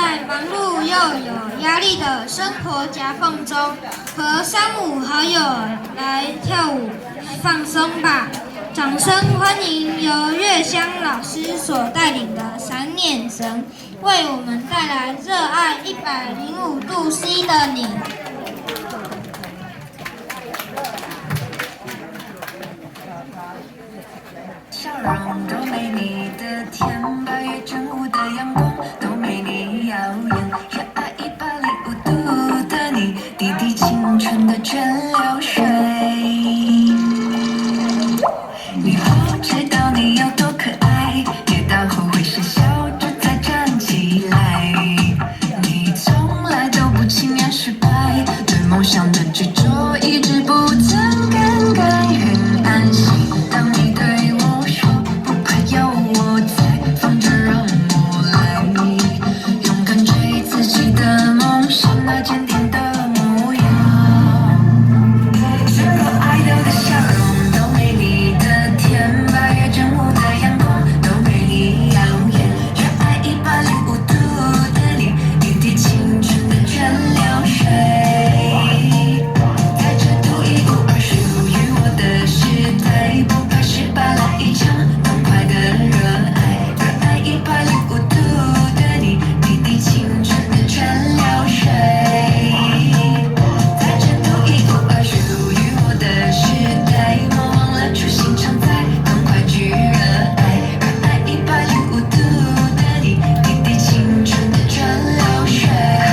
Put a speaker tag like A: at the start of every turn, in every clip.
A: 在忙碌又有压力的生活夹缝中，和3、5好友来跳舞放松吧！掌声欢迎由月香老师所带领的闪念神，为我们带来热爱105度 C 的你。
B: 笑容都没你的甜，8月正午的阳光都没你耀眼。热爱105度的你，滴滴青春的蒸馏水。你不知道你有多可爱，跌倒后会是笑着再站起来。你从来都不轻言失败，对梦想的执着一直不曾更改。愿安心，当你对我说不怕有我在，放着让我来，勇敢追自己的梦想，那坚定的模样。所有爱豆的笑容都没你的甜，8月正午的阳光都没你耀眼。热爱105度的你，滴滴青春的蒸馏水。在这独一无二属于我的时代，不怕失败，来一场痛快的热爱。热爱105度的你，滴滴青春的蒸馏水。在这独一无二属于我的时代，莫忘了初心常在，赶快去热爱。热爱105度的你，滴滴青春的蒸馏水。海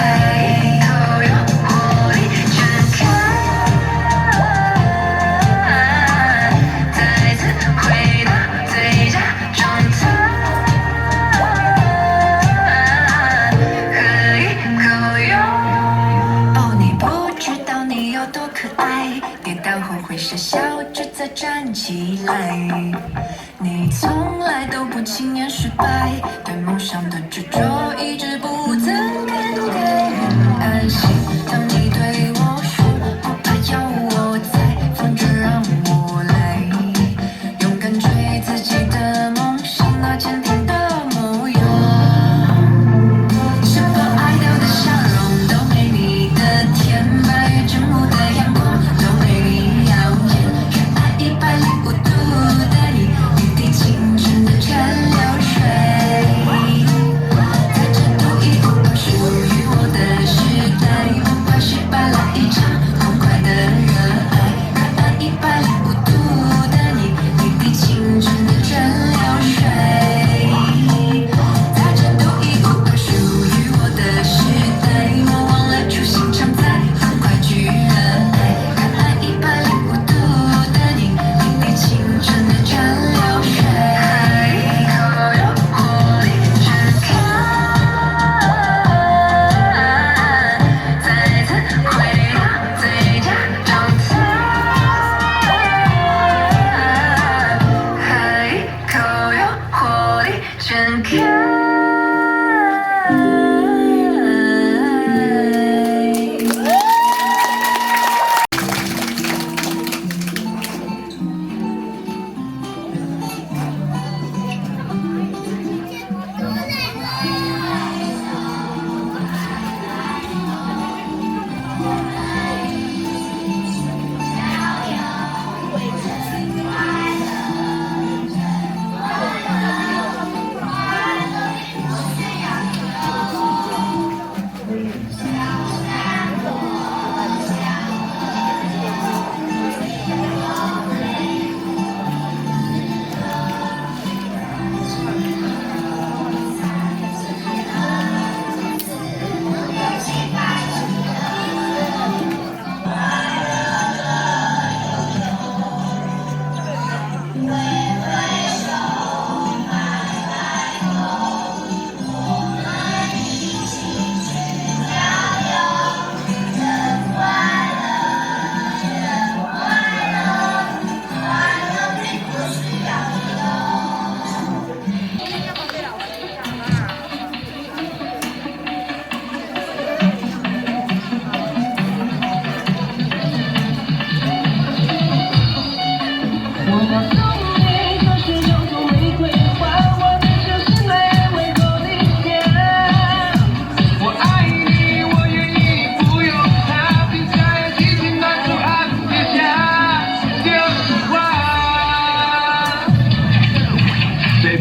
B: 头有活力全开，再次回到最佳状态，可以够用。哦，你不知道你有多可爱，跌倒后会是笑着再站起来。你从来都不轻言失败，对梦想的执着一直不曾更改。愿安心，当你对我说不怕有我在，放着让我来，勇敢追自己的梦想，那坚定的模样。是否爱掉的笑容都没你的甜，8月正午的阳光都没你耀眼。热爱105度的你，滴滴青春的蒸馏水。在这独一无二属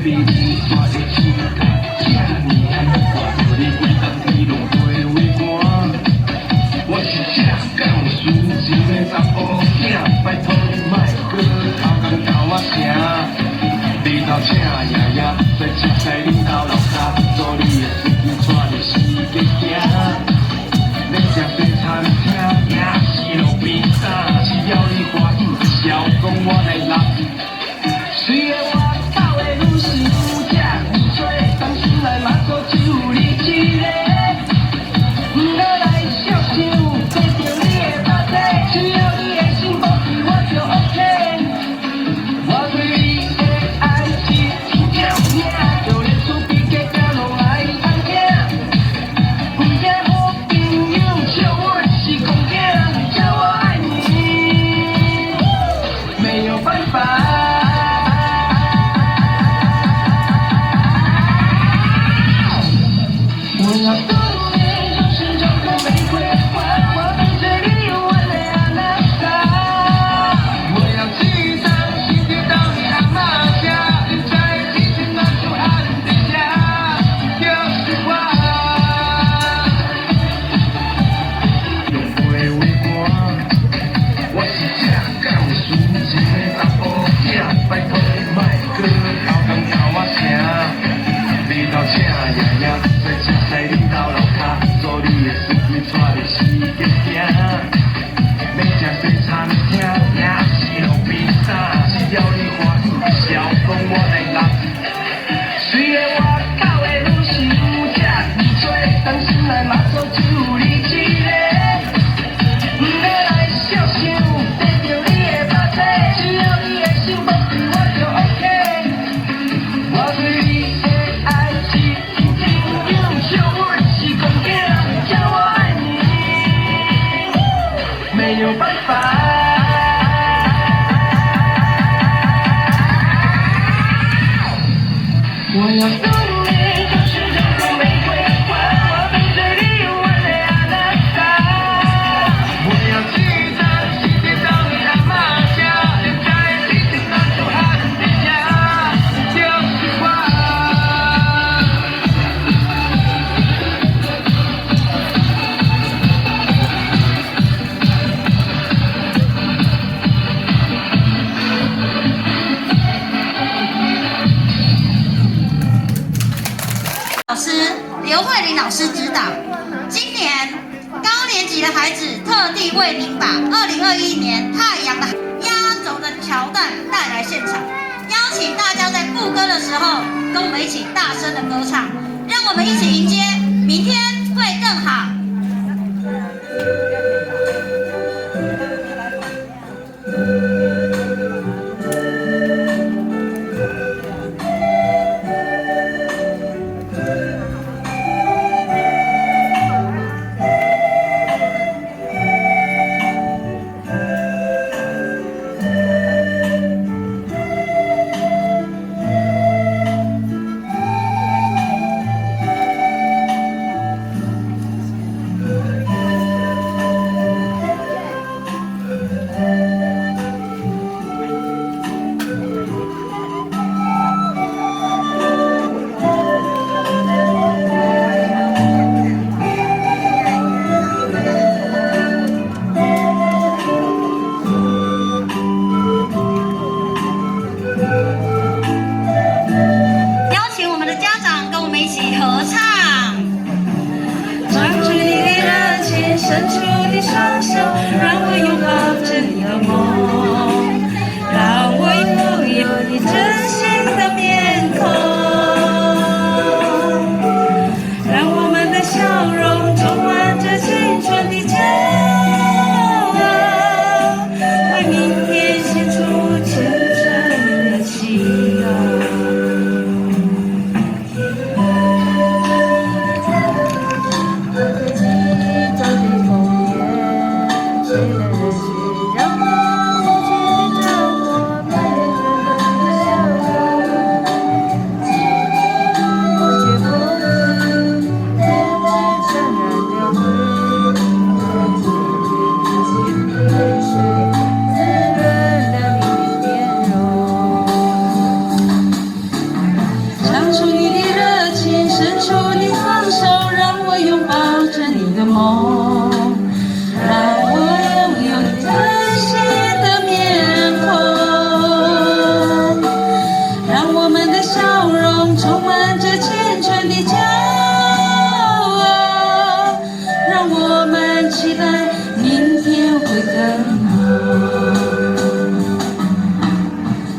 C: 比你大的心肝，这呢还不管我你规当天拢陪我寒。我是正港书一个查甫囝，拜托你莫搁偷工偷我声。你头请爷爷在车西恁兜楼骹，做你的司机带你四界行。要食西餐厅，也是路边摊，只要你欢喜，笑讲我来揽。虽然我斗的愈是愈食愈多，但心内嘛阁只有你一个。不要来小想，得到你的巴体，只要你的心保持我就 OK。我对你的爱是真正有影，就连厝边隔壁拢来探听。不惊好朋友笑我是公囝，叫我爱你，没有办法。我要等你，就是这个玫瑰花，我等着你我的阿拉萨。我要去趟西天到你阿妈家，你在一起那就安定下，就是我。用陪我寒，我是正港书一个查甫囝，拜托你莫搁偷工偷我声。你头请爷爷在车西恁兜楼骹，做你的司机带你四界行。要食西餐厅，也是路边摊，只要你欢喜，笑讲我来揽。虽然我斗的愈是愈食愈多，但心内嘛阁只有你一个。不要来小想，得到你的巴体，只要你的心保持我就 OK。我对你的爱是真正有影，笑我是公囝，叫我爱你，没有办法。我要等你，就是这个玫瑰花，我等着你我的阿拉萨。我要去趟西天到你阿妈家，连在一起那就安定下，就是我。
D: 老师刘慧玲老师指导，今年高年级的孩子特地为您把2021年太阳的压轴的桥段带来现场，邀请大家在副歌的时候跟我们一起大声的歌唱，让我们一起迎接明天会更好。
E: 梦，让我拥有你真心的面孔，让我们的笑容充满着青春的骄傲，让我们期待明天会更好。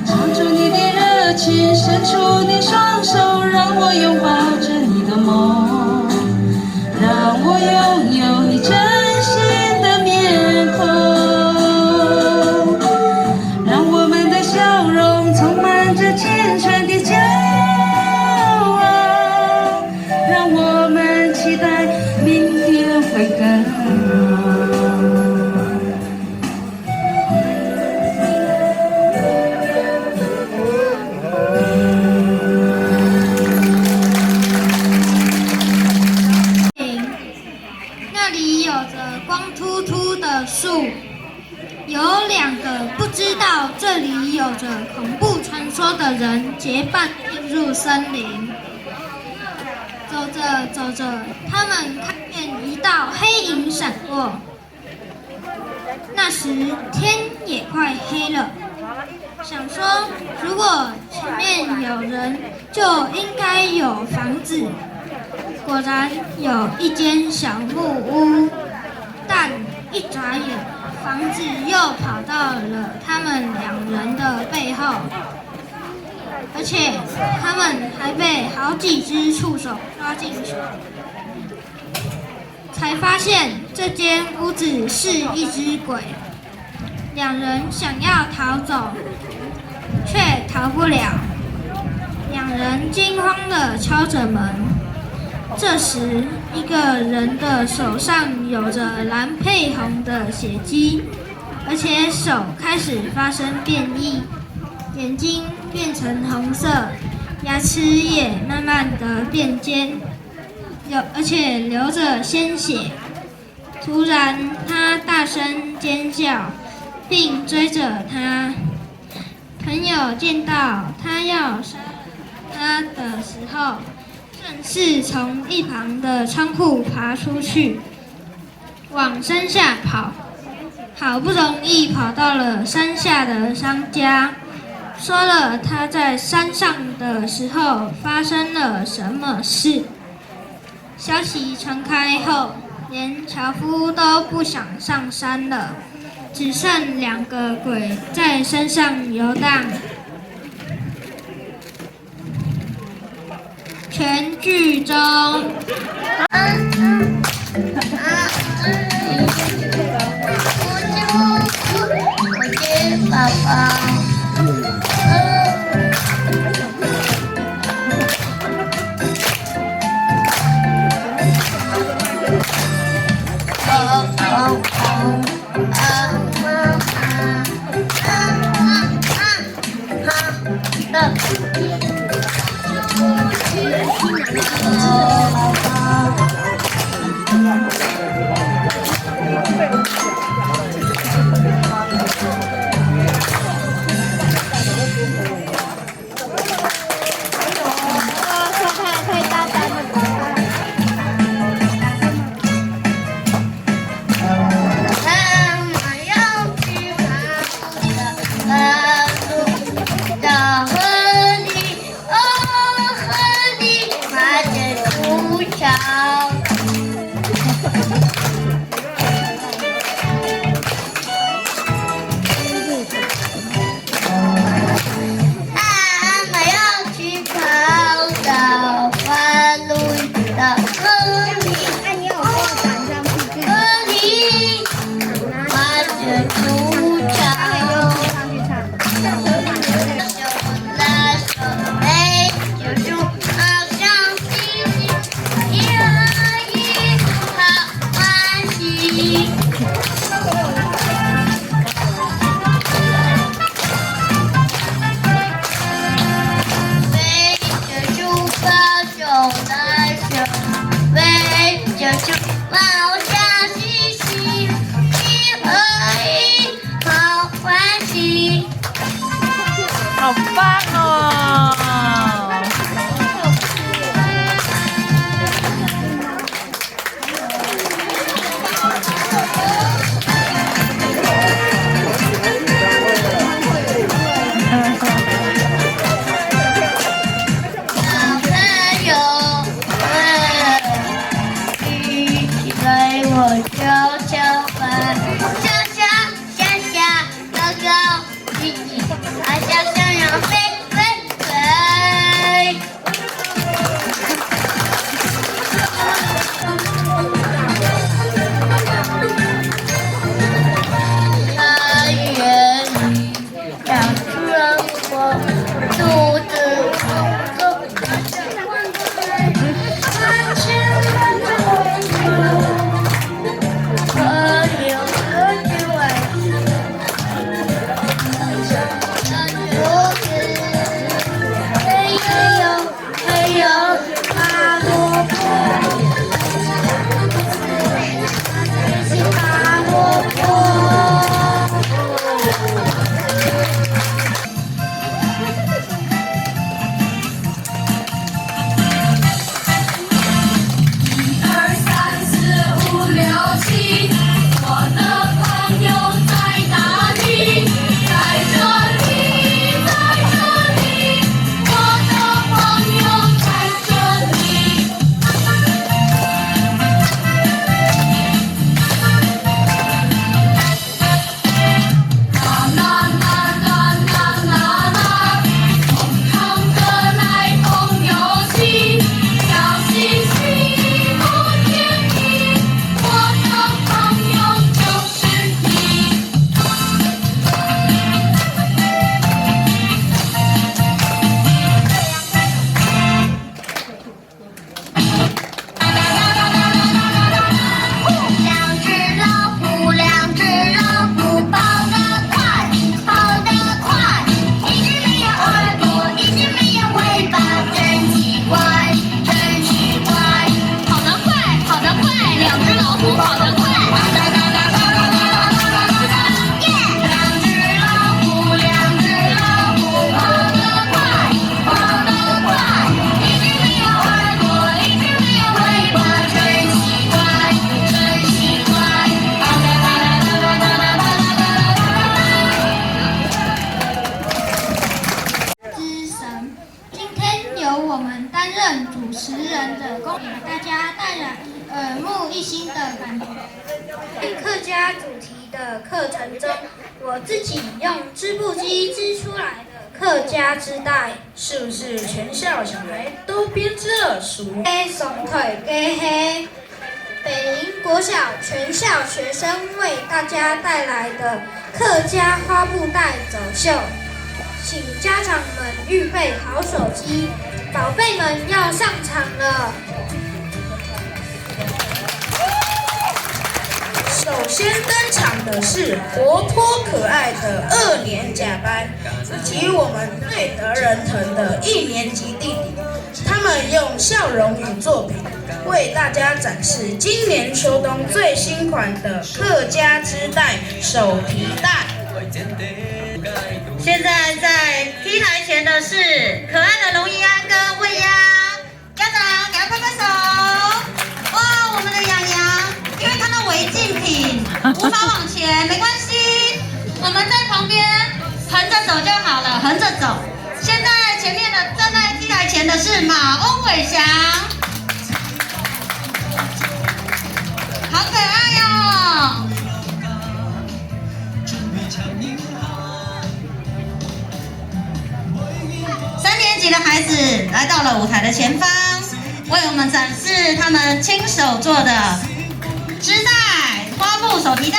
E: 唱出你的热情，伸出你双手，让我拥抱着你的梦，让我拥有你真心的面孔，让我们的笑容充满着青春的骄傲，让我们期待明天会更好。
A: 那里有着光秃秃的树，有2个不知道这里有着恐怖传说的人结伴进入森林。走着走着，他们看见一道黑影闪过。那时天也快黑了，想说如果前面有人，就应该有房子。果然有一间小木屋，但一眨眼，房子又跑到了他们2人的背后，而且他们还被好几只触手抓进去，才发现这间屋子是一只鬼。2人想要逃走，却逃不了。2人惊慌地敲着门。这时，一个人的手上有着蓝配红的血迹，而且手开始发生变异，眼睛变成红色，牙齿也慢慢的变尖，而且流着鲜血。突然，他大声尖叫，并追着他。朋友见到他要杀他的时候，顺势从一旁的窗户爬出去，往山下跑。好不容易跑到了山下的商家，说了他在山上的时候发生了什么事。消息传开后，连樵夫都不想上山了，只剩2个鬼在山上游荡。全剧终。
F: 我是宝宝。河里爬着树梢。
A: 担任主持人的功，给大家带来耳目一新的感觉。在客家主题的课程中，我自己用织布机织出来的客家织带，
G: 是不是全校小孩都编织了属于
A: 松腿给黑北林国小全校学生为大家带来的客家花布袋走秀，请家长们预备好手机，宝贝们要上场了。
G: 首先登场的是活泼可爱的2年甲班，以及我们最得人疼的1年级弟弟。他们用笑容与作品为大家展示今年秋冬最新款的客家织带手提袋。
D: 现在在 T 台前的是可爱的龙怡安跟魏央，家长给他拍拍手。哇，我们的洋洋因为看到违禁品无法往前，没关系，我们在旁边横着走就好了，横着走。现在前面的站在 T 台前的是马翁伟翔，好可爱哦。3年级的孩子来到了舞台的前方，为我们展示他们亲手做的织带、花布手提袋。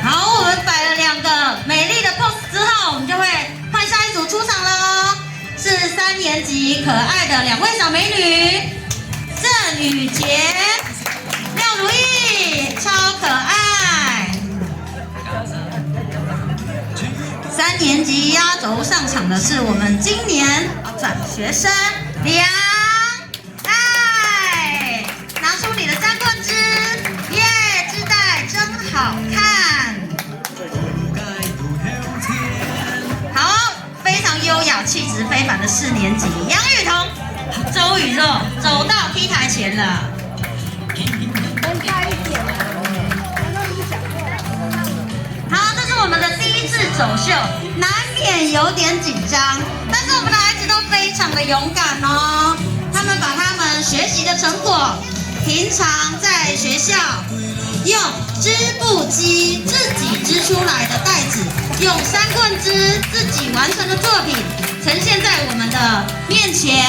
D: 好，我们摆了2个美丽的 pose 之后，我们就会换下一组出场喽。是3年级可爱的2位小美女，郑雨洁、廖如意，超可爱。3年级压轴上场的是我们今年转学生梁爱，拿出你的3棍织，耶，织带真好看。好，非常优雅、气质非凡的4年级杨雨桐、周雨若走到 T 台前了。好，这是我们的第1次走秀，难免有点紧张，但是我们的孩子都非常的勇敢哦。他们把他们学习的成果，平常在学校用织布机自己织出来的袋子，用3棍织自己完成的作品，呈现在我们的面前。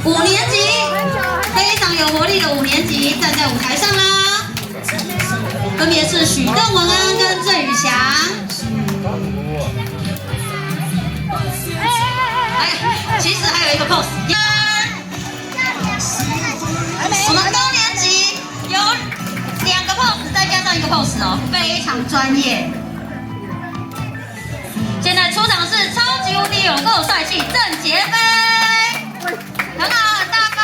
D: 5年级非常有活力的5年级站在舞台上啦，分别是许邓文安跟郑宇翔。其实还有一个 pose。我们高年级有2个 pose， 再加上1个 pose 哦，非常专业。现在出场是超级无敌有够帅气郑杰飞，很好，很大方。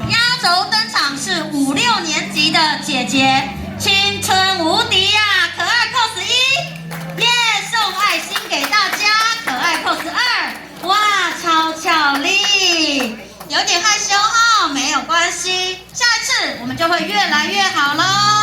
D: 压轴登场是5、6年级的姐姐，青春无敌呀、可爱 pose 1，耶，送爱心给大家，可爱 pose 2，哇，超俏丽，有点害羞哈、没有关系，下一次我们就会越来越好喽。